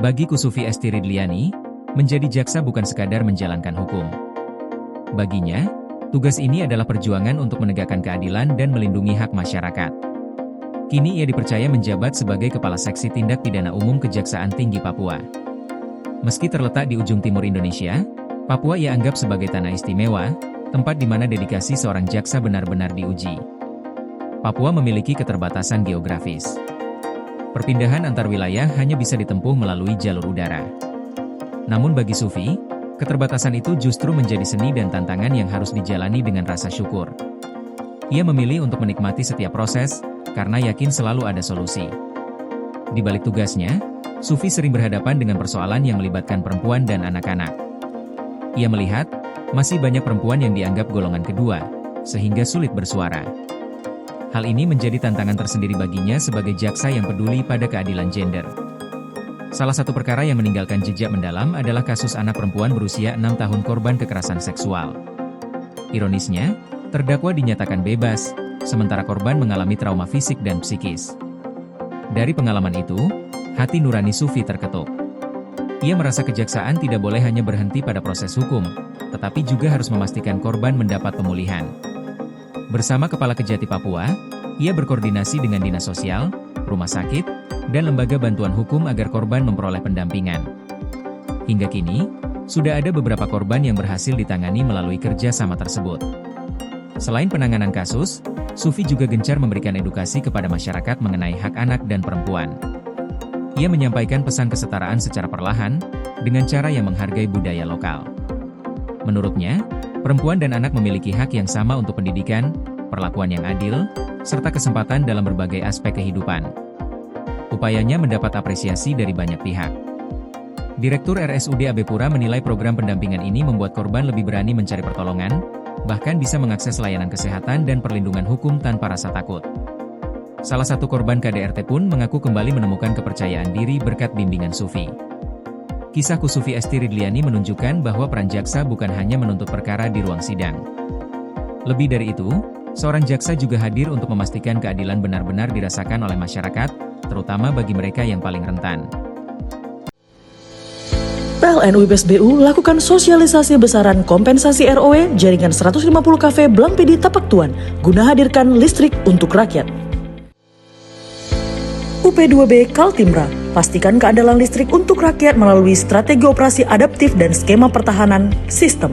Bagi Kusufi Esti Ridliani, menjadi jaksa bukan sekadar menjalankan hukum. Baginya, tugas ini adalah perjuangan untuk menegakkan keadilan dan melindungi hak masyarakat. Kini ia dipercaya menjabat sebagai Kepala Seksi Tindak Pidana Umum Kejaksaan Tinggi Papua. Meski terletak di ujung timur Indonesia, Papua ia anggap sebagai tanah istimewa, tempat di mana dedikasi seorang jaksa benar-benar diuji. Papua memiliki keterbatasan geografis. Perpindahan antar wilayah hanya bisa ditempuh melalui jalur udara. Namun bagi Sufi, keterbatasan itu justru menjadi seni dan tantangan yang harus dijalani dengan rasa syukur. Ia memilih untuk menikmati setiap proses, karena yakin selalu ada solusi. Di balik tugasnya, Sufi sering berhadapan dengan persoalan yang melibatkan perempuan dan anak-anak. Ia melihat, masih banyak perempuan yang dianggap golongan kedua, sehingga sulit bersuara. Hal ini menjadi tantangan tersendiri baginya sebagai jaksa yang peduli pada keadilan gender. Salah satu perkara yang meninggalkan jejak mendalam adalah kasus anak perempuan berusia 6 tahun korban kekerasan seksual. Ironisnya, terdakwa dinyatakan bebas, sementara korban mengalami trauma fisik dan psikis. Dari pengalaman itu, hati nurani Sufi terketuk. Ia merasa kejaksaan tidak boleh hanya berhenti pada proses hukum, tetapi juga harus memastikan korban mendapat pemulihan. Bersama Kepala Kejati Papua, ia berkoordinasi dengan Dinas Sosial, rumah sakit, dan lembaga bantuan hukum agar korban memperoleh pendampingan. Hingga kini, sudah ada beberapa korban yang berhasil ditangani melalui kerja sama tersebut. Selain penanganan kasus, Sufi juga gencar memberikan edukasi kepada masyarakat mengenai hak anak dan perempuan. Ia menyampaikan pesan kesetaraan secara perlahan, dengan cara yang menghargai budaya lokal. Menurutnya, perempuan dan anak memiliki hak yang sama untuk pendidikan, perlakuan yang adil, serta kesempatan dalam berbagai aspek kehidupan. Upayanya mendapat apresiasi dari banyak pihak. Direktur RSUD Abepura menilai program pendampingan ini membuat korban lebih berani mencari pertolongan, bahkan bisa mengakses layanan kesehatan dan perlindungan hukum tanpa rasa takut. Salah satu korban KDRT pun mengaku kembali menemukan kepercayaan diri berkat bimbingan Sufi. Kisah Kusufi Esti Ridliani menunjukkan bahwa peran jaksa bukan hanya menuntut perkara di ruang sidang. Lebih dari itu, seorang jaksa juga hadir untuk memastikan keadilan benar-benar dirasakan oleh masyarakat, terutama bagi mereka yang paling rentan. PLN UIPSBU lakukan sosialisasi besaran kompensasi ROW jaringan 150 kV Blang PD Tapak Tuan, guna hadirkan listrik untuk rakyat. UP2B Kaltimra, pastikan keandalan listrik untuk rakyat melalui strategi operasi adaptif dan skema pertahanan sistem.